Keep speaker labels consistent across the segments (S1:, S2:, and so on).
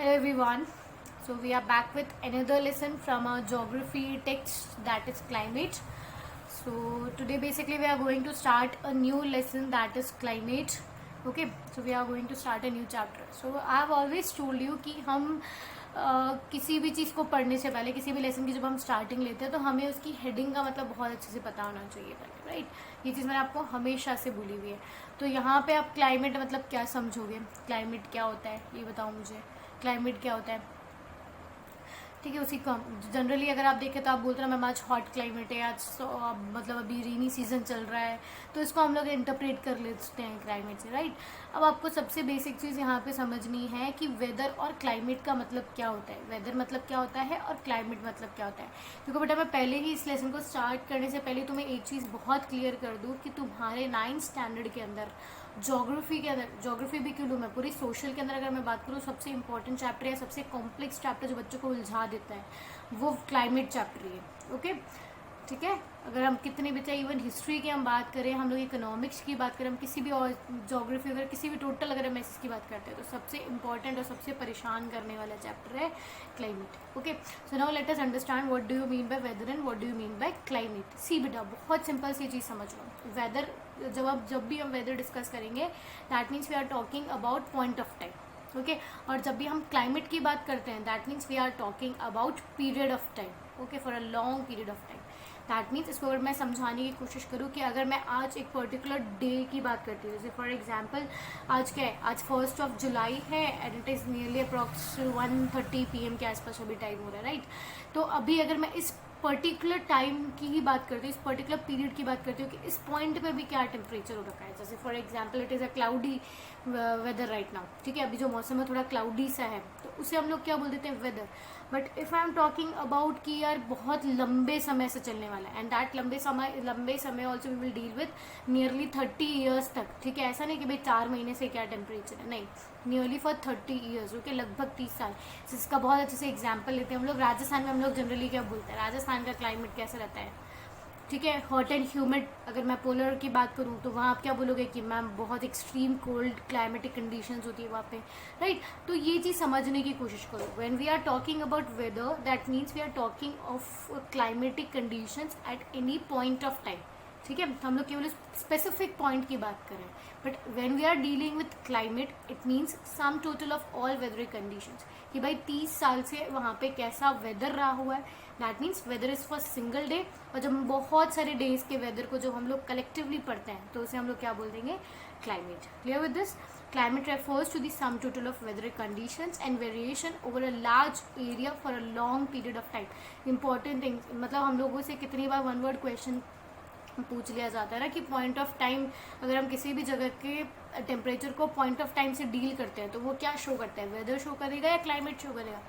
S1: Hello everyone. So we are back with another lesson from our geography text, that is climate. So today basically we are going to start a new lesson, that is climate. Okay, so we are going to start a new chapter. So I have always told you कि हम किसी भी चीज़ को पढ़ने से पहले, किसी भी लेसन की जब हम स्टार्टिंग लेते हैं तो हमें उसकी हेडिंग का मतलब बहुत अच्छे से पता होना चाहिए पहले, राइट। ये चीज़ मैंने आपको हमेशा से बोली हुई है। तो यहाँ पे आप क्लाइमेट मतलब क्या समझोगे, क्लाइमेट क्या होता है ये बताओ मुझे, क्लाइमेट क्या होता है। ठीक है, उसी का जनरली अगर आप देखें तो आप बोलते हैं मैम आज हॉट क्लाइमेट है, आज मतलब अभी रेनी सीजन चल रहा है, तो इसको हम लोग इंटरप्रेट कर लेते हैं क्लाइमेट से, राइट। अब आपको सबसे बेसिक चीज़ यहाँ पे समझनी है कि वेदर और क्लाइमेट का मतलब क्या होता है, वेदर मतलब क्या होता है और क्लाइमेट मतलब क्या होता है। क्योंकि बेटा मैं पहले ही इस लेसन को स्टार्ट करने से पहले तुम्हें एक चीज़ बहुत क्लियर कर दूँ कि तुम्हारे 9th स्टैंडर्ड के अंदर ज्योग्राफी के अंदर, ज्योग्राफी भी क्यों लूँ मैं, पूरी सोशल के अंदर अगर मैं बात करूँ सबसे इंपॉर्टेंट चैप्टर है, सबसे कॉम्प्लेक्स चैप्टर जो बच्चों को उलझा देता है वो क्लाइमेट चैप्टर ही है। ओके, ठीक है। अगर हम कितने भी, चाहे इवन हिस्ट्री की हम बात करें, हम लोग इकोनॉमिक्स की बात करें, हम किसी भी और ज्योग्राफी अगर किसी भी टोटल अगर हम इसकी बात करते हैं तो सबसे इंपॉर्टेंट और सबसे परेशान करने वाला चैप्टर है climate. Okay, so now let us understand what do you mean by weather and what do you mean by climate. See बेटा बहुत सिंपल सी चीज़ समझ लो, वेदर जब भी हम वेदर डिस्कस करेंगे that means we are talking about point of time. Okay, और जब भी हम क्लाइमेट की बात करते हैं that means we are talking about period of time. Okay, for a long period of time. That means इसको अगर मैं समझाने की कोशिश करूँ कि अगर मैं आज एक पर्टिकुलर डे की बात करती हूँ, जैसे फॉर एग्जांपल आज क्या है, आज 1 जुलाई है and it is nearly approx 1:30 PM के आसपास अभी टाइम हो रहा है, राइट। तो अभी अगर मैं इस पर्टिकुलर टाइम की ही बात करती हूँ, इस पर्टिकुलर पीरियड की बात करती हूँ कि इस पॉइंट पे भी क्या टेम्परेचर हो रखा है, जैसे for example it is a cloudy weather right now. ठीक है, अभी जो मौसम है थोड़ा क्लाउडी सा है तो उसे हम लोग क्या बोल देते हैं, weather. But if I am talking about कि यार बहुत लंबे समय से चलने वाला है एंड दैट लंबे समय also we will deal with nearly 30 years तक। ठीक है, ऐसा नहीं कि भाई 4 महीने से क्या टेम्परेचर है, नहीं, नियरली फॉर 30 ईयर्स। ओके, लगभग 30 साल। इसका बहुत अच्छे से एग्जाम्पल लेते हैं हम लोग। राजस्थान में हम लोग जनरली क्या बोलते हैं, राजस्थान का क्लाइमेट कैसा रहता है, ठीक है, हॉट एंड ह्यूमिड। अगर मैं पोलर की बात करूँ तो वहाँ आप क्या बोलोगे कि मैम बहुत एक्सट्रीम कोल्ड क्लाइमेटिक कंडीशंस होती है वहाँ पे, राइट। तो ये चीज़ समझने की कोशिश करो। When we are talking about weather that means we are talking of climatic conditions at any point of time. ठीक है, हम लोग केवल स्पेसिफिक पॉइंट की बात करें। But when we are dealing with climate it means sum total of all weather conditions, कि भाई 30 साल से वहाँ पे कैसा वेदर रहा हुआ है। That means weather is for single day, और जब हम बहुत सारे डेज के वेदर को जो हम लोग कलेक्टिवली पढ़ते हैं तो उसे हम लोग क्या बोल देंगे, climate. Clear with this? Climate refers to the sum total of weather conditions and variation over a large area for a long period of time. Important things, मतलब हम लोगों से कितनी बार वन वर्ड क्वेश्चन पूछ लिया जाता है ना कि पॉइंट ऑफ टाइम, अगर हम किसी भी जगह के टेम्परेचर को पॉइंट ऑफ टाइम से डील करते हैं तो वो क्या शो करता है, वेदर शो करेगा या क्लाइमेट शो करेगा।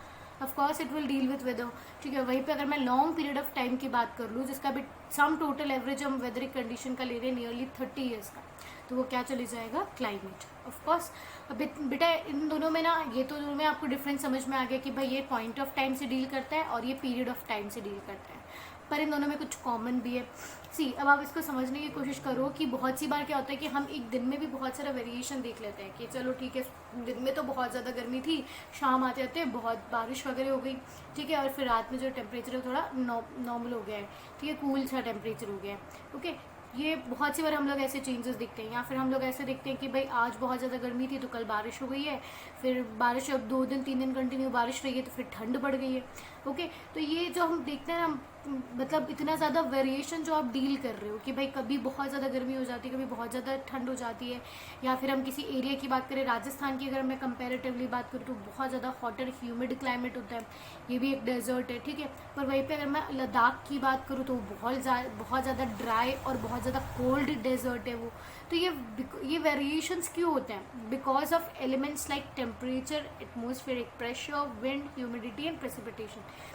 S1: Of course it will deal with weather. ठीक है, वहीं पे अगर मैं लॉन्ग पीरियड ऑफ टाइम की बात कर लूँ जिसका भी सम टोटल एवरेज हम वेदर कंडीशन का ले रहे हैं नियरली 30 ईयर्स का, तो वो क्या चले जाएगा, क्लाइमेट। ऑफ कोर्स अब बेटा इन दोनों में ना, ये तो दोनों में आपको डिफरेंस समझ में आ गया कि भाई ये पॉइंट ऑफ टाइम से डील करता है और ये पीरियड ऑफ टाइम से डील करता है, पर इन दोनों में कुछ कॉमन भी है। सी, अब आप इसको समझने की कोशिश करो कि बहुत सी बार क्या होता है कि हम एक दिन में भी बहुत सारा वेरिएशन देख लेते हैं कि चलो ठीक है, दिन में तो बहुत ज़्यादा गर्मी थी, शाम आते आते बहुत बारिश वगैरह हो गई, ठीक है, और फिर रात में जो टेम्परेचर है थोड़ा नॉर्मल हो गया है, ठीक है, कूल सा टेम्परेचर हो गया है। ओके, ये बहुत सी बार हम लोग ऐसे चेंजेस दिखते हैं, या फिर हम लोग ऐसे देखते हैं कि भाई आज बहुत ज़्यादा गर्मी थी तो कल बारिश हो गई है, फिर बारिश अब 2 दिन 3 दिन कंटिन्यू बारिश रही है तो फिर ठंड बढ़ गई है। ओके, तो ये जो हम देखते हैं ना, मतलब इतना ज़्यादा वेरिएशन जो आप डील कर रहे हो कि भाई कभी बहुत ज़्यादा गर्मी हो जाती है, कभी बहुत ज़्यादा ठंड हो जाती है, या फिर हम किसी एरिया की बात करें, राजस्थान की अगर मैं कंपैरेटिवली बात करूँ तो बहुत ज़्यादा हॉट और ह्यूमिड क्लाइमेट होता है, ये भी एक डेजर्ट है, ठीक है। पर वहीं पे अगर मैं लद्दाख की बात करूँ तो बहुत ज़्यादा ड्राई और बहुत ज़्यादा कोल्ड डेजर्ट है वो। तो ये वेरिएशंस क्यों होते हैं, because of elements like temperature, atmospheric pressure, wind, humidity and precipitation.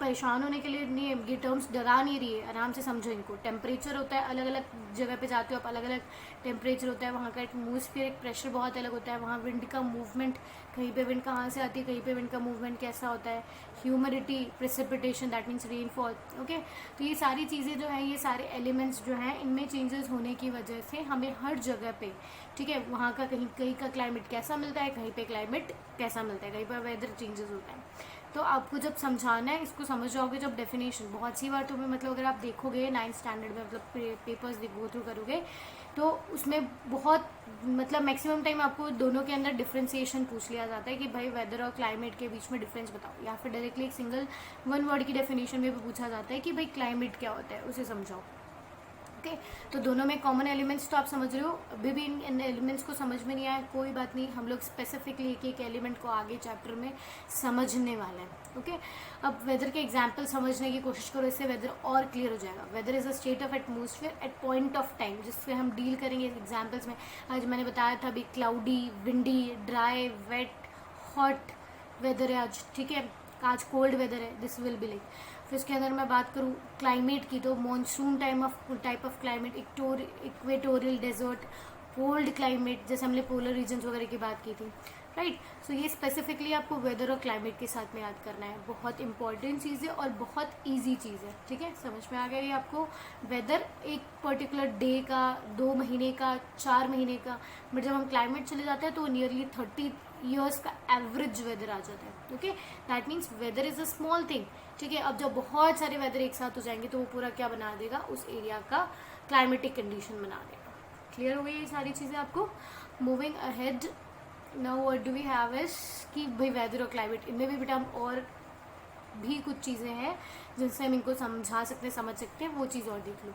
S1: परेशान होने के लिए नहीं है, ये टर्म्स डरा नहीं रही है, आराम से समझो इनको। टेम्परेचर होता है, अलग अलग जगह पे जाते हो आप, अलग अलग टेम्परेचर होता है, वहाँ का एटमॉस्फेरिक प्रेशर बहुत अलग होता है, वहाँ विंड का मूवमेंट, कहीं पे विंड कहाँ से आती है, कहीं पे विंड का मूवमेंट कैसा होता है, humidity, precipitation that means rainfall. Okay, तो ये सारी चीज़ें जो हैं, ये सारे एलिमेंट्स जो हैं, इनमें चेंजेस होने की वजह से हमें हर जगह पे, ठीक है, वहाँ का कहीं कहीं का क्लाइमेट कैसा मिलता है, कहीं पे क्लाइमेट कैसा मिलता है, कहीं पर वेदर चेंजेस होता है। तो आपको जब समझाना है, इसको समझ जाओगे जब डेफिनेशन, बहुत सी बार तुम्हें मतलब अगर आप देखोगे 9th स्टैंडर्ड में, मतलब पेपर्स गो थ्रू करोगे, तो उसमें बहुत मतलब मैक्सिमम टाइम आपको दोनों के अंदर डिफ्रेंसिएशन पूछ लिया जाता है कि भाई वेदर और क्लाइमेट के बीच में डिफरेंस बताओ, या फिर डायरेक्टली एक सिंगल वन वर्ड की डेफिनेशन में भी पूछा जाता है कि भाई क्लाइमेट क्या होता है, उसे समझाओ। ओके, तो दोनों में कॉमन एलिमेंट्स तो आप समझ रहे हो। अभी भी इन एलिमेंट्स को समझ में नहीं आया, कोई बात नहीं, हम लोग स्पेसिफिकली एक एक एलिमेंट को आगे चैप्टर में समझने वाले हैं। ओके, अब वेदर के एग्जांपल समझने की कोशिश करो, इससे वेदर और क्लियर हो जाएगा। Weather is a state of atmosphere at point of time, जिससे हम डील करेंगे एग्जाम्पल्स में। आज मैंने बताया था अभी cloudy, windy, dry, wet, hot weather है आज, ठीक है, आज कोल्ड वेदर है, दिस विल बी लाइक। फिर इसके अंदर मैं बात करूँ क्लाइमेट की, तो monsoon type of climate, equatorial desert, cold climate, जैसे हमने पोलर रीजन्स वगैरह की बात की थी, राइट। सो ये स्पेसिफिकली आपको वेदर और क्लाइमेट के साथ में याद करना है, बहुत इंपॉर्टेंट चीज़ है और बहुत ईजी चीज़ है, ठीक है, समझ में आ गया ये आपको। वेदर एक पर्टिकुलर डे का, 2 महीने का, 4 महीने का, बट जब हम क्लाइमेट चले जाते हैं तो नियरली 30 ईयर्स का एवरेज वेदर आ जाता है। Okay, that means weather is a small thing, ठीक है। अब जब बहुत सारे वेदर एक साथ हो जाएंगे तो वो पूरा क्या बना देगा, उस एरिया का क्लाइमेटिक कंडीशन बना देगा। क्लियर हो गई ये सारी चीज़ें आपको। Moving ahead, now what do we have is कि भाई वेदर और क्लाइमेट, इनमें भी बेटा हम और भी कुछ चीज़ें हैं जिनसे हम इनको समझा सकते हैं, समझ सकते हैं, वो चीज़ और देख लो।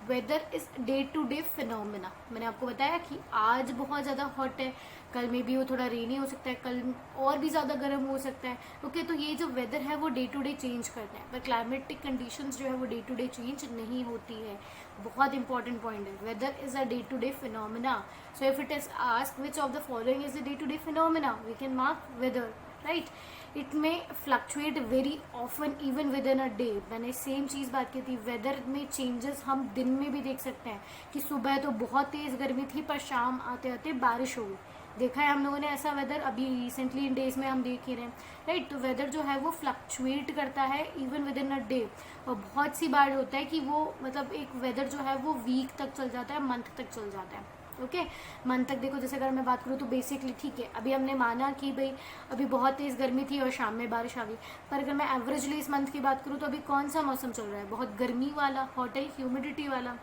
S1: Weather is day to day phenomena, मैंने आपको बताया कि आज बहुत ज़्यादा हॉट है, कल में भी वो थोड़ा रेनी हो सकता है, कल और भी ज़्यादा गर्म हो सकता है। ओके, तो ये जो वेदर है वो डे टू डे चेंज करता है, पर क्लाइमेटिक कंडीशंस जो है वो डे टू डे चेंज नहीं होती है। बहुत इंपॉर्टेंट पॉइंट है, weather is a day to day phenomena. So if it is asked which of the following is a day to day phenomena, we can mark weather, right. It में fluctuate very often even with in a day. मैंने same चीज़ बात की थी, weather में changes हम दिन में भी देख सकते हैं कि सुबह तो बहुत तेज़ गर्मी थी पर शाम आते आते बारिश हो गई, देखा है हम लोगों ने ऐसा वेदर, अभी रिसेंटली इन डेज में हम देख ही रहे हैं, राइट। तो वेदर जो है वो फ्लक्चुएट करता है even with in a day, और बहुत सी बार होता है कि वो मतलब एक वेदर जो है वो वीक तक चल जाता है, मंथ तक चल जाता है। ओके, मंथ तक देखो, जैसे अगर मैं बात करूँ तो बेसिकली ठीक है, अभी हमने माना कि भाई अभी बहुत तेज़ गर्मी थी और शाम में बारिश आ गई, पर अगर मैं एवरेजली इस मंथ की बात करूँ तो अभी कौन सा मौसम चल रहा है, बहुत गर्मी वाला, हॉटल ह्यूमिडिटी वाला।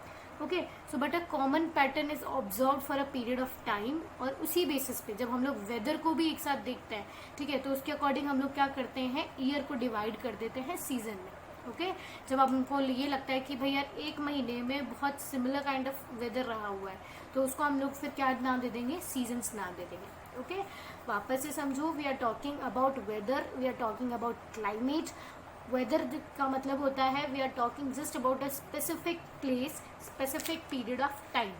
S1: Okay, so but a common pattern is observe for a period of time, और उसी बेसिस पे जब हम लोग वेदर को भी एक साथ देखते हैं, ठीक है, तो उसके अकॉर्डिंग हम लोग क्या करते हैं, ईयर को डिवाइड कर देते हैं सीजन में। ओके, जब हमको ये लगता है कि भाई यार एक महीने में बहुत सिमिलर काइंड ऑफ वेदर रहा हुआ है, तो उसको हम लोग फिर क्या नाम दे देंगे, सीजन्स नाम दे देंगे। ओके, वापस से समझो, we are talking about weather, we are talking about climate. Weather का मतलब होता है we are talking just about a specific place, specific period of time,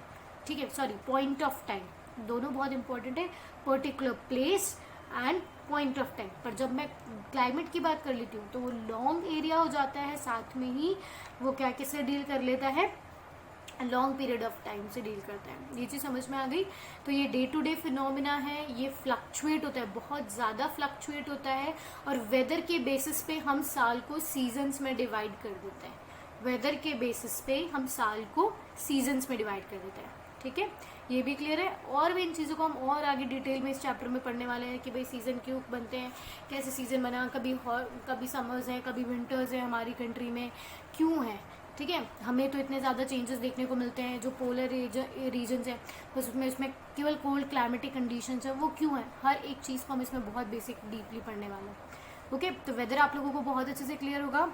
S1: ठीक है, सॉरी पॉइंट ऑफ टाइम, दोनों बहुत इंपॉर्टेंट है, particular place and point of time. पर जब मैं क्लाइमेट की बात कर लेती हूँ तो वो लॉन्ग एरिया हो जाता है, साथ में ही वो क्या किससे डील कर लेता है, लॉन्ग पीरियड ऑफ टाइम से डील करता है। ये चीज़ समझ में आ गई। तो ये डे टू डे फिनोमिना है, ये फ्लक्चुएट होता है, बहुत ज़्यादा फ्लक्चुएट होता है, और वेदर के बेसिस पे हम साल को सीजन्स में डिवाइड कर देते हैं, वेदर के बेसिस पे हम साल को सीजन्स में डिवाइड कर देते हैं, ठीक है, ये भी क्लियर है। और भी इन चीज़ों को हम और आगे डिटेल में इस चैप्टर में पढ़ने वाले हैं कि भाई सीज़न क्यों बनते हैं, कैसे सीज़न बना, कभी समर्स हैं, कभी विंटर्स हैं हमारी कंट्री में, क्यों है, ठीक है। हमें तो इतने ज़्यादा चेंजेस देखने को मिलते हैं, जो पोलर रीजन्स हैं बस उसमें केवल कोल्ड क्लाइमेटिक कंडीशंस है, वो क्यों है, हर एक चीज़ को हम इसमें बहुत बेसिक डीपली पढ़ने वाले हैं। ओके, तो वेदर आप लोगों को बहुत अच्छे से क्लियर होगा।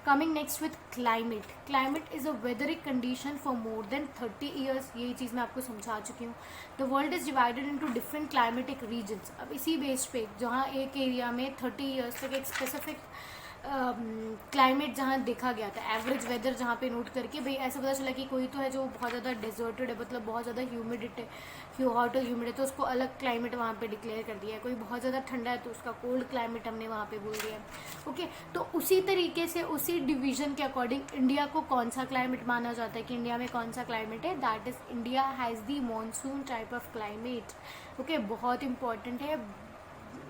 S1: Coming next with climate. Climate is a weatheric condition for more than 30 years, यही चीज़ मैं आपको समझा चुकी हूँ। The world is divided into different climatic regions. अब इसी बेस पे जहाँ एक एरिया में 30 ईयर्स तक एक स्पेसिफिक क्लाइमेट जहाँ देखा गया था, एवरेज वेदर जहाँ पे नोट करके भाई ऐसा पता चला कि कोई तो है जो बहुत ज़्यादा डेजर्टेड है, मतलब बहुत ज़्यादा ह्यूमिडिटी हॉट और ह्यूमिड है, तो उसको अलग क्लाइमेट वहाँ पे डिक्लेयर कर दिया है। कोई बहुत ज़्यादा ठंडा है तो उसका कोल्ड क्लाइमेट हमने वहाँ पे बोल दिया है। ओके, तो उसी तरीके से उसी डिवीजन के अकॉर्डिंग इंडिया को कौन सा क्लाइमेट माना जाता है कि इंडिया में कौन सा क्लाइमेट है, that is India has the monsoon type of climate. Okay, बहुत इंपॉर्टेंट है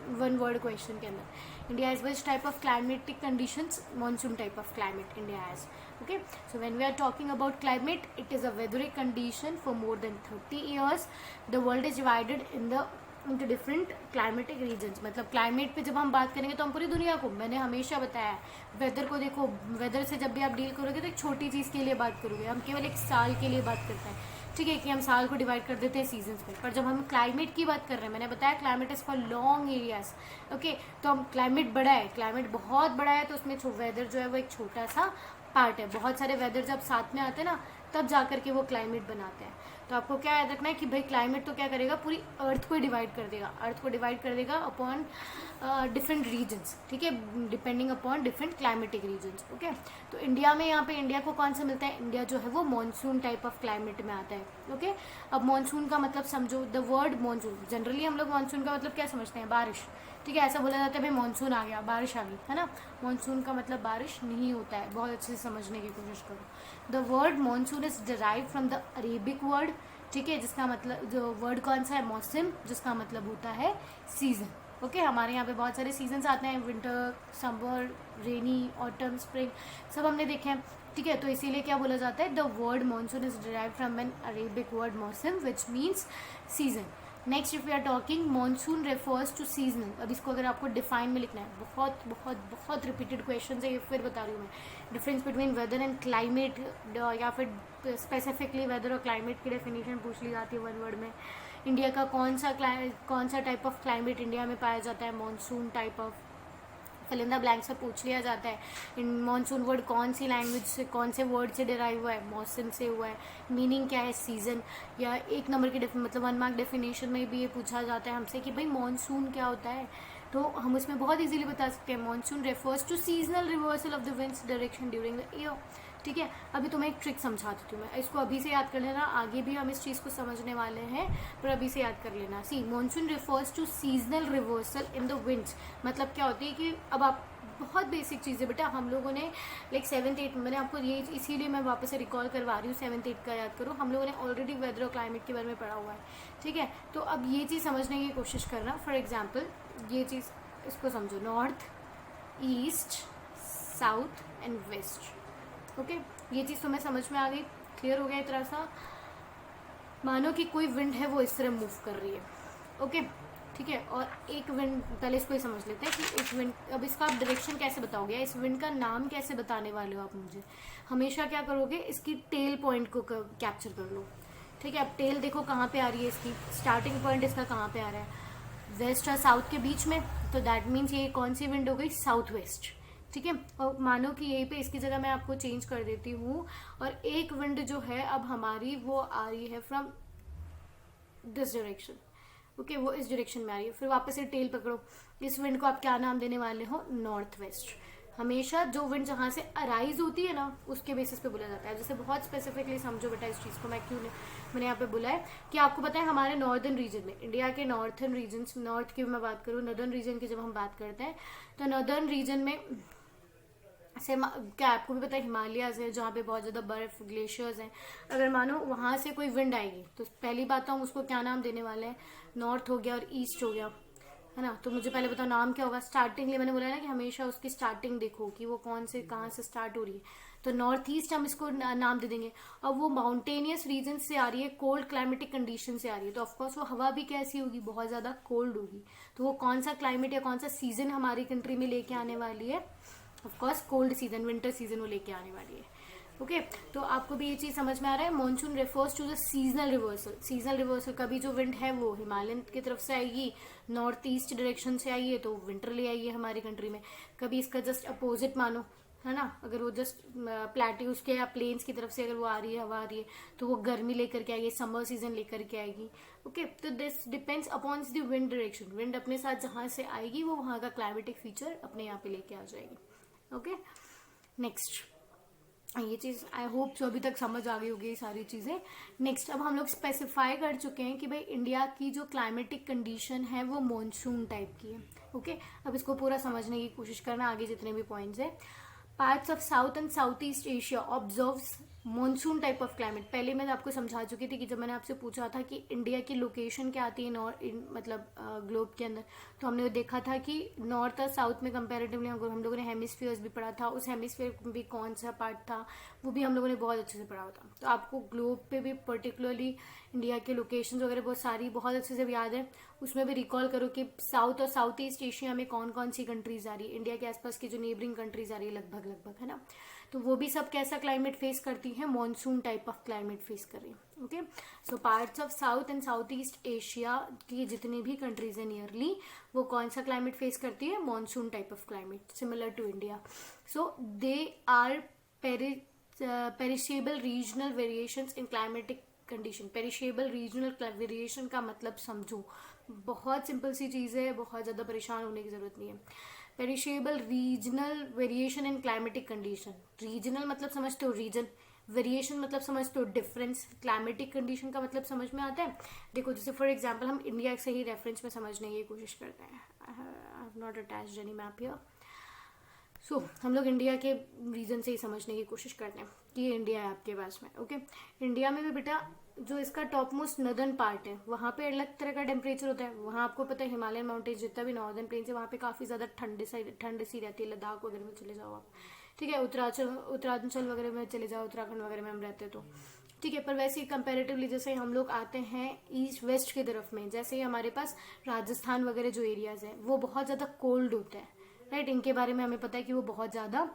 S1: वन वर्ड क्वेश्चन के अंदर। India has which type of climatic conditions, monsoon type of climate India has. Okay, so when we are talking about climate, it is a weathery condition for more than 30 years. The world is divided into different climatic regions. मतलब climate पे जब हम बात करेंगे तो हम पूरी दुनिया को, मैंने हमेशा बताया है, वेदर को देखो, वेदर से जब भी आप डील करोगे तो एक छोटी चीज़ के लिए बात करोगे, हम केवल एक साल के लिए बात करते हैं, ठीक है, कि हम साल को डिवाइड कर देते हैं सीजन्स में। पर जब हम क्लाइमेट की बात कर रहे हैं, मैंने बताया climate is for long areas. Okay, तो हम क्लाइमेट बड़ा है, क्लाइमेट बहुत बड़ा है, तो उसमें वेदर जो है वो एक छोटा सा पार्ट है। बहुत सारे वेदर जब साथ में आते हैं ना, तब जा करके वो क्लाइमेट बनाते हैं। तो आपको क्या याद रखना है कि भाई क्लाइमेट तो क्या करेगा, पूरी अर्थ को डिवाइड कर देगा, अर्थ को डिवाइड कर देगा अपॉन डिफरेंट रीजन्स, ठीक है, depending upon different climatic regions. Okay, तो इंडिया में, यहाँ पे इंडिया को कौन सा मिलता है, इंडिया जो है वो मानसून टाइप ऑफ क्लाइमेट में आता है। ओके, अब मानसून का मतलब समझो, द वर्ड मानसून, जनरली हम लोग मानसून का मतलब क्या समझते हैं, बारिश, ठीक है, ऐसा बोला जाता है भाई मानसून आ गया, बारिश आ गई, है ना। मानसून का मतलब बारिश नहीं होता है, बहुत अच्छे से समझने की कोशिश करो। The word monsoon is derive from the Arabic word, ठीक है, जिसका मतलब, जो वर्ड कौन सा है, मौसम, जिसका मतलब होता है सीजन। ओके, हमारे यहाँ पे बहुत सारे सीजन्स आते हैं, विंटर, समर, रेनी, ऑटम, स्प्रिंग, सब हमने देखे हैं, ठीक है। तो इसीलिए क्या बोला जाता है, the word monsoon is derive from an Arabic word mausam which means season. Next, if we are talking, monsoon refers to seasonal. अब इसको अगर आपको डिफाइन में लिखना है, बहुत बहुत बहुत रिपीटेड क्वेश्चन है ये, फिर बता रही हूँ मैं, difference between weather and climate, या फिर स्पेसिफिकली वेदर और क्लाइमेट की डेफिनेशन पूछ ली जाती है वन वर्ड में। इंडिया का कौन सा टाइप ऑफ क्लाइमेट इंडिया में पाया जाता है, monsoon type of, fill in the blank से पूछ लिया जाता है। इन मानसून वर्ड कौन सी लैंग्वेज से, कौन से वर्ड से डिराइव हुआ है, मौसम से हुआ है, मीनिंग क्या है, सीजन, या एक नंबर की मतलब 1 मार्क डेफिनेशन में भी ये पूछा जाता है हमसे कि भाई मानसून क्या होता है, तो हम उसमें बहुत इजीली बता सकते हैं, monsoon refers to seasonal reversal of the winds direction during the year, ठीक है। अभी तुम्हें एक ट्रिक समझा देती हूँ मैं, इसको अभी से याद कर लेना, आगे भी हम इस चीज़ को समझने वाले हैं, पर अभी से याद कर लेना। See, monsoon refers to seasonal reversal in the winds, मतलब क्या होती है कि अब आप, बहुत बेसिक चीज़ है बेटा, हम लोगों ने लाइक 7th 8, मैंने आपको ये इसीलिए मैं वापस से रिकॉल करवा रही हूँ, 7th 8 का याद करो, हम लोगों ने ऑलरेडी वेदर और क्लाइमेट के बारे में पढ़ा हुआ है, ठीक है। तो अब ये चीज़ समझने की कोशिश करना। फॉर एग्जाम्पल, ये चीज़, इसको समझो, north, east, south and west. Okay, ये चीज़ तुम्हें समझ में आ गई, क्लियर हो गया एक तरह सा। मानो कि कोई विंड है वो इस तरह मूव कर रही है, ओके, ठीक है, और एक विंड, पहले इसको ही समझ लेते हैं कि इस विंड, अब इसका आप डायरेक्शन कैसे बताओगे, इस विंड का नाम कैसे बताने वाले हो आप मुझे, हमेशा क्या करोगे, इसकी टेल पॉइंट को कैप्चर कर लो, ठीक है। अब टेल देखो कहाँ पे आ रही है, इसकी स्टार्टिंग पॉइंट इसका कहाँ पे आ रहा है, वेस्ट और साउथ के बीच में, तो दैट मीन्स ये कौन सी विंड हो गई, साउथ वेस्ट, ठीक है। और मानो कि यहीं पे इसकी जगह मैं आपको चेंज कर देती हूँ, और एक विंड जो है अब हमारी वो आ रही है फ्रॉम दिस डायरेक्शन, ओके, वो इस डायरेक्शन में आ रही है, फिर वापस से टेल पकड़ो, इस विंड को आप क्या नाम देने वाले हो, नॉर्थ वेस्ट। हमेशा जो विंड जहाँ से अराइज होती है ना, उसके बेसिस पे बोला जाता है। जैसे बहुत स्पेसिफिकली समझो बेटा इस चीज़ को, मैं क्यों मैंने यहाँ पे बोला है कि आपको पता है हमारे नॉर्दर्न रीजन में, इंडिया के नॉर्थर्न रीजन, नॉर्थ की मैं बात करूँ, नॉर्दर्न रीजन की जब हम बात करते हैं, तो नॉर्दर्न रीजन में से क्या आपको भी पता है हिमालयाज है जहाँ पे बहुत ज़्यादा बर्फ, ग्लेशियर्स हैं। अगर मानो वहाँ से कोई विंड आएगी तो पहली बात तो हम उसको क्या नाम देने वाले हैं, नॉर्थ हो गया और ईस्ट हो गया, है ना। तो मुझे पहले बताओ नाम क्या होगा, स्टार्टिंग मैंने बोला ना कि हमेशा उसकी स्टार्टिंग देखो कि वो कौन से कहाँ से स्टार्ट हो रही है, तो नॉर्थ ईस्ट हम इसको नाम दे देंगे। और वो माउंटेनियस रीजन से आ रही है, कोल्ड क्लाइमेटिक कंडीशन से आ रही है, तो ऑफकोर्स वो हवा भी कैसी होगी, बहुत ज़्यादा कोल्ड होगी। तो वो कौन सा क्लाइमेट या कौन सा सीजन हमारी कंट्री में लेके आने वाली है, of course cold season, winter season वो लेके आने वाली है, ओके। तो आपको भी ये चीज़ समझ में आ रहा है, monsoon refers to the seasonal reversal. Seasonal reversal, कभी जो विंड है वो हिमालयन की तरफ से आएगी, नॉर्थ ईस्ट डायरेक्शन से आई है तो विंटर ले आएगी हमारी कंट्री में। कभी इसका जस्ट अपोजिट मानो, है ना, अगर वो जस्ट प्लेट्यूज के या प्लेन्स की तरफ से अगर वो आ रही है, हवा आ रही है, तो वो गर्मी लेकर के आएगी, समर सीजन लेकर के आएगी, ओके। तो this depends upon the wind direction, wind अपने साथ जहाँ से आएगी वो वहाँ का क्लाइमेटिक फीचर अपने यहाँ पे लेके आ जाएगी, ओके, नेक्स्ट ये चीज़ आई होप जो अभी तक समझ आ गई होगी ये सारी चीज़ें। नेक्स्ट अब हम लोग स्पेसिफाई कर चुके हैं कि भाई इंडिया की जो क्लाइमेटिक कंडीशन है वो मॉनसून टाइप की है। ओके, अब इसको पूरा समझने की कोशिश करना, आगे जितने भी पॉइंट्स है। Parts of south and south east Asia observes monsoon type of climate. पहले मैं आपको समझा चुकी थी कि जब मैंने आपसे पूछा था कि इंडिया की लोकेशन क्या आती है मतलब ग्लोब के अंदर, तो हमने देखा था कि नॉर्थ और साउथ में कंपैरेटिवली हम लोगों ने हेमिस्फीयर्स भी पढ़ा था, उस हेमिस्फीयर में भी कौन सा पार्ट था वो भी हम लोगों ने बहुत अच्छे से पढ़ा था। तो आपको ग्लोब पे भी पर्टिकुलरली इंडिया के लोकेशन वगैरह बहुत सारी बहुत अच्छे से याद है। उसमें भी रिकॉल करो कि साउथ और साउथ ईस्ट एशिया में कौन कौन सी कंट्रीज आ रही है, इंडिया के आसपास की जो नेबरिंग कंट्रीज आ रही है लगभग, है ना। तो वो भी सब कैसा क्लाइमेट फेस करती है, monsoon type of climate face कर रही है। Okay, so parts of south and south east Asia की जितनी भी कंट्रीज है नियरली, वो कौन सा क्लाइमेट फेस करती है, monsoon type of climate similar to India. So they are perishable regional variations in climatic condition. Perishable regional variation का मतलब समझो, बहुत सिंपल सी चीज़ है, बहुत ज़्यादा परेशान होने की जरूरत नहीं है। Perishable regional variation in climatic condition. Regional मतलब समझते हो रीजन, वेरिएशन मतलब समझते हो डिफरेंस, क्लाइमेटिक कंडीशन का मतलब समझ में आता है। देखो जैसे फॉर एग्जांपल हम इंडिया से ही रेफरेंस में समझने की कोशिश करते हैं। I have not attached any map here. So हम लोग इंडिया के रीजन से ही समझने की कोशिश करते हैं कि ये इंडिया है आपके पास में। ओके, इंडिया में भी बेटा जो इसका टॉप मोस्ट नदर्न पार्ट है वहाँ पे अलग तरह का टेम्परेचर होता है। वहाँ आपको पता है हिमालयन माउंटेन्स जितना भी नॉर्दर्न प्लेन्स है वहाँ पे काफ़ी ज़्यादा ठंड सी रहती है। लद्दाख वगैरह में चले जाओ आप, ठीक है, उत्तरांचल वगैरह में चले जाओ, उत्तराखंड वगैरह में हम रहते तो ठीक है। पर वैसे ही कंपेरेटिवली जैसे हम लोग आते हैं ईस्ट वेस्ट की तरफ में, जैसे ही हमारे पास राजस्थान वगैरह जो एरियाज है वो बहुत ज़्यादा कोल्ड होते हैं, राइट। इनके बारे में हमें पता है कि वो बहुत ज़्यादा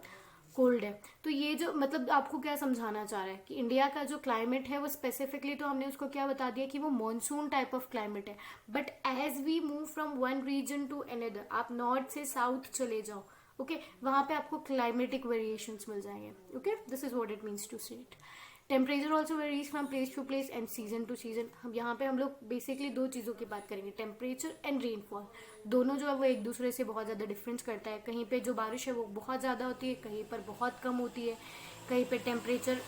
S1: कोल्ड है। तो ये जो मतलब आपको क्या समझाना चाह रहा है कि इंडिया का जो क्लाइमेट है वो स्पेसिफिकली तो हमने उसको क्या बता दिया कि वो मॉनसून टाइप ऑफ क्लाइमेट है। But as we move from one region to another, आप नॉर्थ से साउथ चले जाओ, ओके, वहां पे आपको क्लाइमेटिक वेरिएशंस मिल जाएंगे। Okay, this is what it means to set. Temperature also varies from place to place and season to season. हम यहाँ पे हम लोग बेसिकली दो चीज़ों की बात करेंगे, टेम्परेचर एंड रेनफॉल। दोनों जो है वो एक दूसरे से बहुत ज़्यादा डिफरेंस करता है। कहीं पे जो बारिश है वो बहुत ज़्यादा होती है, कहीं पर बहुत कम होती है। कहीं पे टेम्परेचर,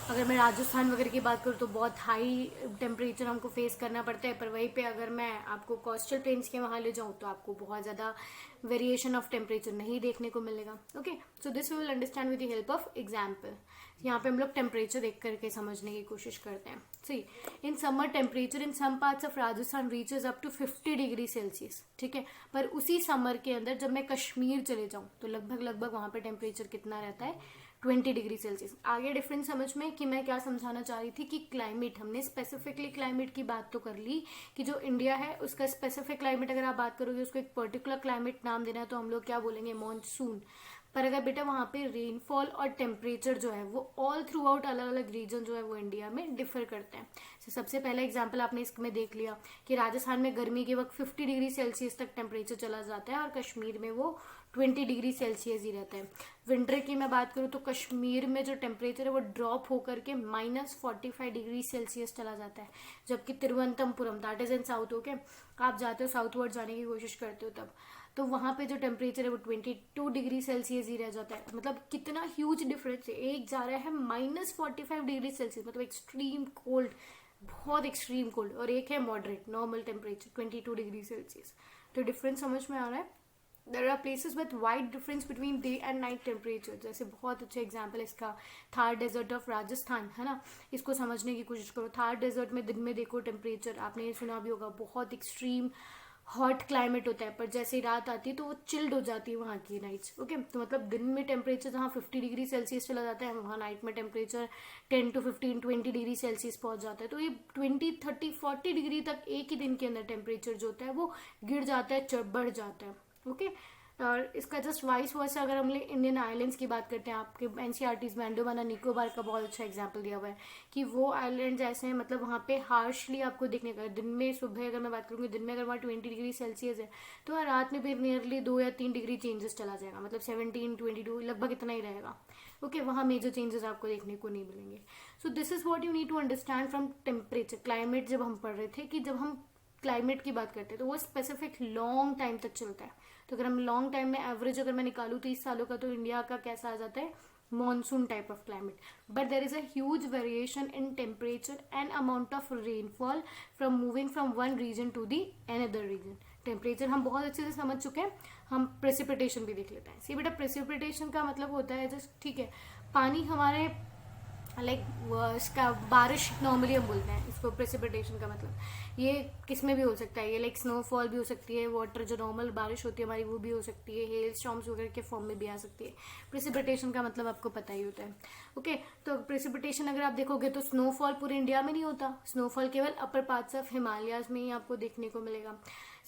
S1: अगर मैं राजस्थान वगैरह की बात करूँ तो बहुत हाई टेम्परेचर हमको फेस करना पड़ता है। पर वहीं पे अगर मैं आपको कोस्टल प्लेन्स के वहाँ ले जाऊँ तो आपको बहुत ज़्यादा वेरिएशन ऑफ टेम्परेचर नहीं देखने को मिलेगा। Okay, so this we will understand with the help of example. यहाँ पे हम लोग टेम्परेचर देख करके समझने की कोशिश करते हैं। See, in summer temperature in some parts of Rajasthan reaches up to 50 degree Celsius, ठीक है। पर उसी समर के अंदर जब मैं कश्मीर चले जाऊँ तो लगभग वहाँ पे टेम्परेचर कितना रहता है, 20 डिग्री सेल्सियस। आगे डिफरेंस समझ में कि मैं क्या समझाना चाह रही थी कि क्लाइमेट, हमने स्पेसिफिकली क्लाइमेट की बात तो कर ली कि जो इंडिया है उसका स्पेसिफिक क्लाइमेट अगर आप बात करोगे उसको एक पर्टिकुलर क्लाइमेट नाम देना है तो हम लोग क्या बोलेंगे, मॉनसून। पर अगर बेटा वहाँ पे रेनफॉल और टेम्परेचर जो है वो ऑल थ्रू आउट अलग अलग रीजन जो है वो इंडिया में डिफर करते हैं। तो सबसे पहला एग्जांपल आपने इसमें देख लिया कि राजस्थान में गर्मी के वक्त 50 डिग्री सेल्सियस तक टेम्परेचर चला जाता है और कश्मीर में वो 20 डिग्री सेल्सियस ही रहता है। विंटर की मैं बात करूँ तो कश्मीर में जो टेम्परेचर है वो ड्रॉप होकर के -45 डिग्री सेल्सियस चला जाता है। जबकि Thiruvananthapuram, that is in south, okay, आप जाते हो साउथवर्ड जाने की कोशिश करते हो तब, तो वहाँ पे जो टेम्परेचर है वो 22 डिग्री सेल्सियस ही रह जाता है। मतलब कितना ह्यूज डिफरेंस है। एक जा रहा है -45 डिग्री सेल्सियस, मतलब एक्सट्रीम कोल्ड, बहुत एक्सट्रीम कोल्ड, और एक है moderate normal temperature 22 degree Celsius. तो डिफरेंस समझ में आ रहा है। There are places with wide difference between day and night temperature. जैसे बहुत अच्छे एग्जाम्पल है इसका थार डेजर्ट ऑफ राजस्थान, है ना। इसको समझने की कोशिश करो। थार डेजर्ट में दिन में देखो टेम्परेचर, आपने ये सुना भी होगा, बहुत एक्सट्रीम हॉट क्लाइमेट होता है, पर जैसे ही रात आती है तो वो चिल्ड हो जाती है वहाँ की नाइट्स। ओके, तो मतलब दिन में टेम्परेचर जहाँ 50 डिग्री सेल्सियस चला जाता है वहाँ नाइट में टेम्परेचर 10 to 15 20 डिग्री सेल्सियस पहुँच जाता है। तो ये 20 30 40 डिग्री तक एक ही दिन के अंदर टेम्परेचर जो होता है वो गिर जाता है, बढ़ जाता है। ओके, और इसका जस्ट वाइस वर्सा अगर हम इंडियन आइलैंड्स की बात करते हैं, आपके एनसीईआरटीज में अंडमान और निकोबार का बहुत अच्छा एग्जांपल दिया हुआ है कि वो आइलैंड्स ऐसे हैं, मतलब वहाँ पे हार्शली आपको देखने का, दिन में सुबह अगर मैं बात करूँगी, दिन में अगर वहाँ 20 डिग्री सेल्सियस है तो वहाँ रात में भी नियरली 2 या 3 डिग्री चेंजेस चला जाएगा, मतलब 17 22 लगभग इतना ही रहेगा। ओके, वहाँ मेजर चेंजेस आपको देखने को नहीं मिलेंगे। So this is what you need to understand from temperature. Climate जब हम पढ़ रहे थे कि जब हम क्लाइमेट की बात करते हैं तो वो स्पेसिफिक लॉन्ग टाइम तक चलता है। तो अगर हम लॉन्ग टाइम में एवरेज अगर मैं निकालूँ 30 सालों का, तो इंडिया का कैसा आ जाता है, monsoon type of climate. But there is a huge variation in temperature and amount of rainfall from moving from one region to the another region. Temperature हम बहुत अच्छे से समझ चुके हैं, हम प्रेसिपिटेशन भी देख लेते हैं। सी बेटा, प्रेसिपिटेशन का मतलब होता है जस्ट, ठीक है, पानी हमारे लाइक इसका बारिश नॉर्मली हम बोलते हैं इसको, प्रेसिपिटेशन का मतलब ये किस में भी हो सकता है, ये लाइक स्नोफॉल भी हो सकती है, वाटर जो नॉर्मल बारिश होती है हमारी वो भी हो सकती है, हेल स्टॉर्म्स वगैरह के फॉर्म में भी आ सकती है। प्रेसिपिटेशन का मतलब आपको पता ही होता है। ओके, तो प्रेसिपिटेशन अगर आप देखोगे तो स्नोफॉल पूरे इंडिया में नहीं होता, स्नोफॉल केवल अपर पार्ट्स ऑफ हिमालयाज में ही आपको देखने को मिलेगा।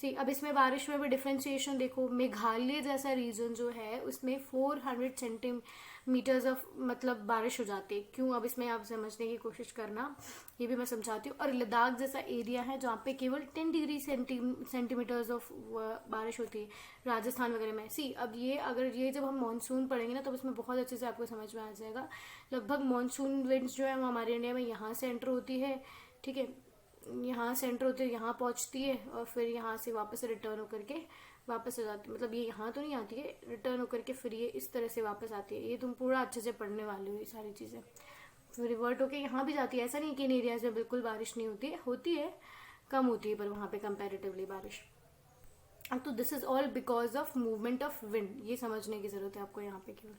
S1: सी, अब इसमें बारिश में भी डिफ्रेंशिएशन देखो, मेघालय जैसा रीजन जो है उसमें 400 सेंटीमीटर्स ऑफ मतलब बारिश हो जाती है। क्यों, अब इसमें आप समझने की कोशिश करना, ये भी मैं समझाती हूँ। और लद्दाख जैसा एरिया है जहाँ पे केवल 10 डिग्री सेंटीमीटर्स ऑफ बारिश होती है, राजस्थान वगैरह में। सी, अब ये अगर ये जब हम मानसून पढ़ेंगे ना, तब इसमें बहुत अच्छे से आपको समझ में आ जाएगा। लगभग मानसून विंड्स जो है वो हमारे इंडिया में यहाँ से एंटर होती है, ठीक है, यहाँ से एंटर होती है, यहाँ पहुँचती है और फिर यहाँ से वापस रिटर्न होकर के वापस आ जाती है। मतलब ये यहाँ तो नहीं आती है, रिटर्न होकर के फिर ये इस तरह से वापस आती है। ये तुम पूरा अच्छे से पढ़ने वाले हो ये सारी चीज़ें। फिर रिवर्ट होकर यहाँ भी जाती है। ऐसा नहीं कि इन एरियाज में बिल्कुल बारिश नहीं होती है, होती है, कम होती है, पर वहाँ पे कंपैरेटिवली बारिश। तो this is all because of movement of wind, ये समझने की जरूरत है आपको यहाँ पे केवल।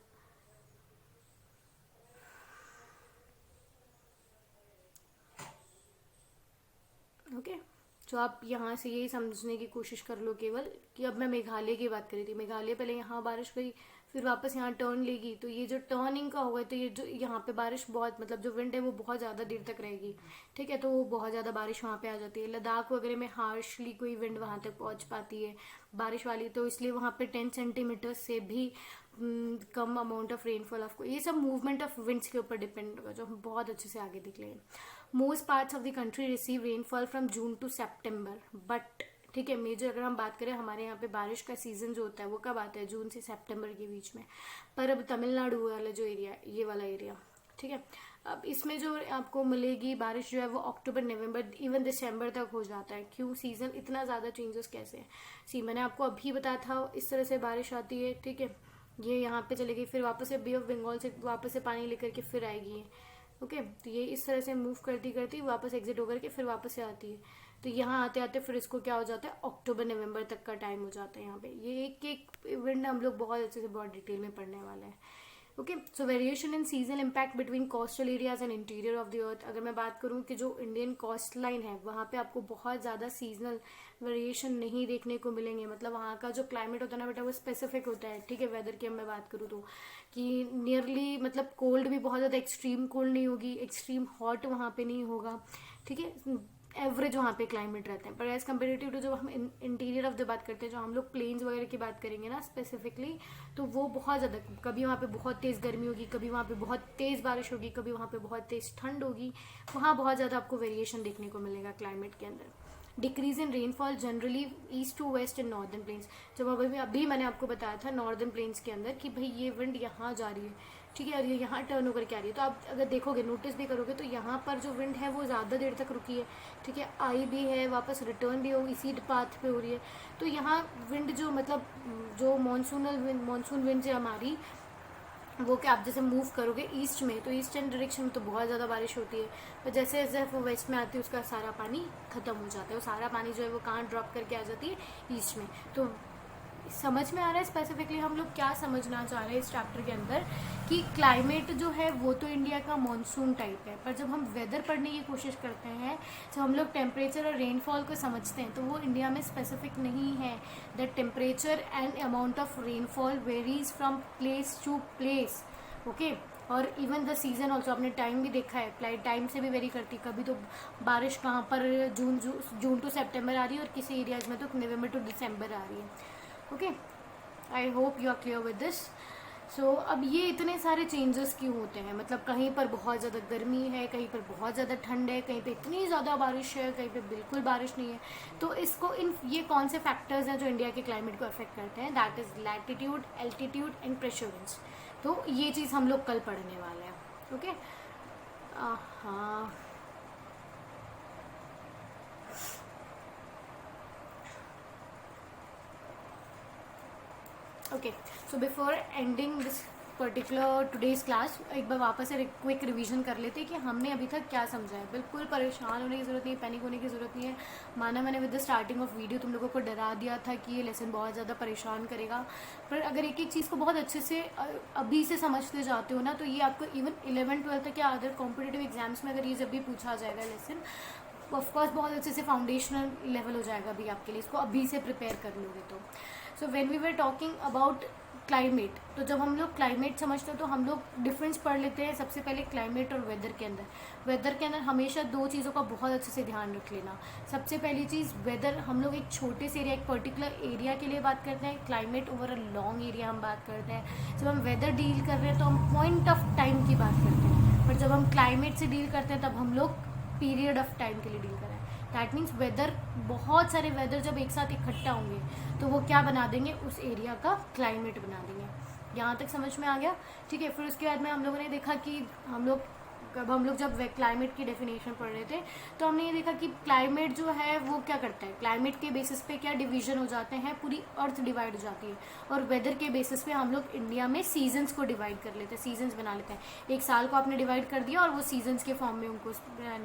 S1: ओके, तो आप यहाँ से यही समझने की कोशिश कर लो केवल कि अब मैं मेघालय की बात करी थी, मेघालय पहले यहाँ बारिश गई फिर वापस यहाँ टर्न लेगी, तो ये जो टर्निंग का होगा तो ये जो यहाँ पे बारिश बहुत मतलब जो विंड है वो बहुत ज़्यादा देर तक रहेगी, ठीक है, तो वो बहुत ज़्यादा बारिश वहाँ पे आ जाती है। लद्दाख वगैरह में हार्शली कोई विंड वहाँ तक पहुँच पाती है बारिश वाली, तो इसलिए वहाँ पे 10 सेंटीमीटर से भी कम अमाउंट ऑफ रेनफॉल आपको, ये सब मूवमेंट ऑफ विंड्स के ऊपर डिपेंड होगा, जो हम बहुत अच्छे से आगे देख लेंगे। Most parts of the country receive rainfall from June to September, but ठीक है, मेजर अगर हम बात करें हमारे यहाँ पे बारिश का सीजन जो होता है वो कब आता है, जून से सितंबर के बीच में। पर अब तमिलनाडु वाला जो एरिया, ये वाला एरिया, ठीक है, अब इसमें जो आपको मिलेगी बारिश जो है वो अक्टूबर नवंबर इवन दिसंबर तक हो जाता है। क्यों, सीजन इतना ज़्यादा चेंजेस कैसे है। सी, मैंने आपको अभी बताया था इस तरह से बारिश आती है, ठीक है, ये यहाँ पे चलेगी फिर वापस से बे ऑफ बंगाल से वापस से पानी लेकर के फिर आएगी, ओके, तो ये इस तरह से मूव करती करती वापस एग्जिट होकर के फिर वापस से आती है। तो यहाँ आते आते फिर इसको क्या हो जाता है, अक्टूबर नवंबर तक का टाइम हो जाता है यहाँ पे। ये एक एक विंड हम लोग बहुत अच्छे से बहुत डिटेल में पढ़ने वाले हैं। Okay, so variation in seasonal impact between coastal areas and interior of the earth. अगर मैं बात करूँ कि जो इंडियन कोस्ट लाइन है वहाँ पे आपको बहुत ज़्यादा सीजनल वेरिएशन नहीं देखने को मिलेंगे। मतलब वहाँ का जो क्लाइमेट होता है ना बेटा वो स्पेसिफिक होता है, ठीक है। वेदर की मैं बात करूँ तो कि नियरली मतलब कोल्ड भी बहुत ज़्यादा एक्सट्रीम कोल्ड नहीं होगी, एक्सट्रीम हॉट वहाँ पे नहीं होगा, ठीक है, एवरेज वहाँ पे क्लाइमेट रहते हैं। पर एज कम्पेरेटिव टू जो हम इंटीरियर ऑफ द बात करते हैं, जो हम लोग प्लेन्स वगैरह की बात करेंगे ना स्पेसिफिकली, तो वो बहुत ज़्यादा, कभी वहाँ पे बहुत तेज़ गर्मी होगी, कभी वहाँ पे बहुत तेज़ बारिश होगी, कभी वहाँ पे बहुत तेज़ ठंड होगी, वहाँ बहुत ज़्यादा आपको वेरिएशन देखने को मिलेगा क्लाइमेट के अंदर। Decrease in rainfall generally east to west in northern plains. जब अभी मैंने आपको बताया था नॉर्दर्न प्लेन्स के अंदर कि भाई ये विंड यहाँ जा रही है, ठीक है, और ये यहाँ टर्न होकर के आ रही है, तो आप अगर देखोगे नोटिस भी करोगे तो यहाँ पर जो विंड है वो ज़्यादा देर तक रुकी है, ठीक है, आई भी है वापस रिटर्न भी हो इसी पाथ पे हो रही है। तो यहाँ विंड जो मतलब जो मानसून विंड है हमारी, वो कि आप जैसे मूव करोगे ईस्ट में तो ईस्टर्न डायरेक्शन में तो बहुत ज़्यादा बारिश होती है, पर जैसे जैसे वो वेस्ट में आती है उसका सारा पानी खत्म हो जाता है, वो सारा पानी जो है वो कहाँ ड्रॉप करके आ जाती है ईस्ट में। तो समझ में आ रहा है स्पेसिफिकली हम लोग क्या समझना चाह रहे हैं इस चैप्टर के अंदर कि क्लाइमेट जो है वो तो इंडिया का मॉनसून टाइप है, पर जब हम वेदर पढ़ने की कोशिश करते हैं, जब हम लोग टेम्परेचर और रेनफॉल को समझते हैं तो वो इंडिया में स्पेसिफिक नहीं है। The temperature and amount of rainfall varies from place to place, okay. और इवन द सीज़न ऑल्सो, आपने टाइम भी देखा है, टाइम से भी वेरी करती, कभी तो बारिश कहाँ पर जून टू सितंबर आ रही है और किसी एरियाज में तो नवंबर टू दिसंबर आ रही है, okay. I hope you are clear with this. So अब ये इतने सारे चेंजेस क्यों होते हैं, मतलब कहीं पर बहुत ज़्यादा गर्मी है, कहीं पर बहुत ज़्यादा ठंड है, कहीं पे इतनी ज़्यादा बारिश है, कहीं पे बिल्कुल बारिश नहीं है। तो इसको ये कौन से फैक्टर्स हैं जो इंडिया के क्लाइमेट को अफेक्ट करते हैं, that is latitude, altitude and pressure winds. तो ये चीज़ हम लोग कल पढ़ने वाले हैं, ओके। हाँ, okay, so before ending this particular today's class एक बार वापस से क्विक रिवीजन कर लेते हैं कि हमने अभी तक क्या समझा है। बिल्कुल परेशान होने की ज़रूरत नहीं है, पैनिक होने की ज़रूरत नहीं है। माना मैंने with the starting of video तुम लोगों को डरा दिया था कि ये लेसन बहुत ज़्यादा परेशान करेगा, पर अगर एक एक चीज़ को बहुत अच्छे से अभी से समझते जाते हो ना, तो ये आपको इवन 11th-12th तक या अदर कॉम्पिटेटिव एग्जाम्स में अगर ये जब भी पूछा जाएगा लेसन, ऑफकोर्स बहुत अच्छे से फाउंडेशनल लेवल हो जाएगा अभी आपके लिए, इसको अभी से प्रिपेयर कर लोगे तो। So when we were talking about climate, तो जब हम लोग क्लाइमेट समझते हैं तो हम लोग डिफरेंस पढ़ लेते हैं सबसे पहले क्लाइमेट और वेदर के अंदर। वेदर के अंदर हमेशा दो चीज़ों का बहुत अच्छे से ध्यान रख लेना। सबसे पहली चीज़, वेदर हम लोग एक छोटे से एरिया, एक पर्टिकुलर एरिया के लिए बात करते हैं। Climate over a long area हम बात करते हैं। जब हम वेदर डील कर रहे हैं तो हम पॉइंट ऑफ टाइम की बात करते हैं, पर जब हम क्लाइमेट से डील करते हैं तब हम लोग पीरियड ऑफ टाइम के लिए डील कर रहे हैं। दैट मीन्स वेदर, बहुत सारे वेदर जब एक साथ इकट्ठा होंगे तो वो क्या बना देंगे, उस एरिया का क्लाइमेट बना देंगे। यहाँ तक समझ में आ गया? ठीक है। फिर उसके बाद में हम लोगों ने देखा कि हम लोग जब क्लाइमेट की डेफिनेशन पढ़ रहे थे तो हमने ये देखा कि क्लाइमेट जो है वो क्या करता है, क्लाइमेट के बेसिस पे क्या डिवीजन हो जाते हैं, पूरी अर्थ डिवाइड हो जाती है। और वेदर के बेसिस पे हम लोग इंडिया में सीजन्स को डिवाइड कर लेते हैं, सीजन्स बना लेते हैं। एक साल को आपने डिवाइड कर दिया और वो सीजन्स के फॉर्म में उनको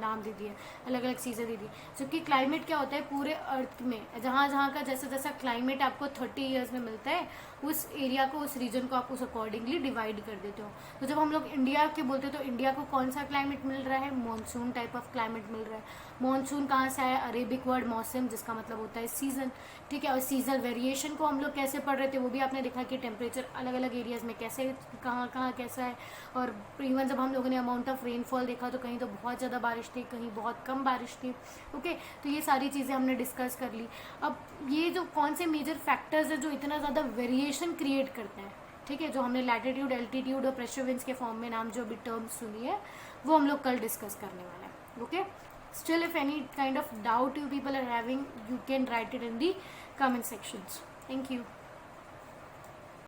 S1: नाम दे दिए, अलग अलग सीजन दे दिए। जबकि क्लाइमेट क्या होता है, पूरे अर्थ में जहाँ जहाँ का जैसा जैसा क्लाइमेट आपको 30 ईयर्स में मिलता है, उस एरिया को, उस रीजन को आप उस अकॉर्डिंगली डिवाइड कर देते हो। तो जब हम लोग इंडिया के बोलते हैं तो इंडिया को कौन सा क्लाइमेट मिल रहा है, मॉनसून टाइप ऑफ क्लाइमेट मिल रहा है। मॉनसून कहाँ से आया, अरेबिक वर्ड मौसम, जिसका मतलब होता है सीजन। ठीक है। और सीजनल वेरिएशन को हम लोग कैसे पढ़ रहे थे वो भी आपने देखा कि टेम्परेचर अलग अलग एरियाज में कैसे, कहाँ कहाँ कैसा है। और इवन जब हम लोगों ने अमाउंट ऑफ रेनफॉल देखा तो कहीं तो बहुत ज़्यादा बारिश थी, कहीं बहुत कम बारिश थी। ओके, तो ये सारी चीज़ें हमने डिस्कस कर ली। अब ये जो कौन से मेजर फैक्टर्स है जो इतना ज़्यादा वेरिएशन क्रिएट करते हैं, ठीक है, जो हमने लैटिट्यूड, एल्टीट्यूड और प्रेशर विंड्स के फॉर्म में नाम जो अभी टर्म्स सुनी है, वो हम लोग कल डिस्कस करने वाले हैं। Okay, still if any kind of doubt you people are having, you can write it in the comment sections. Thank you.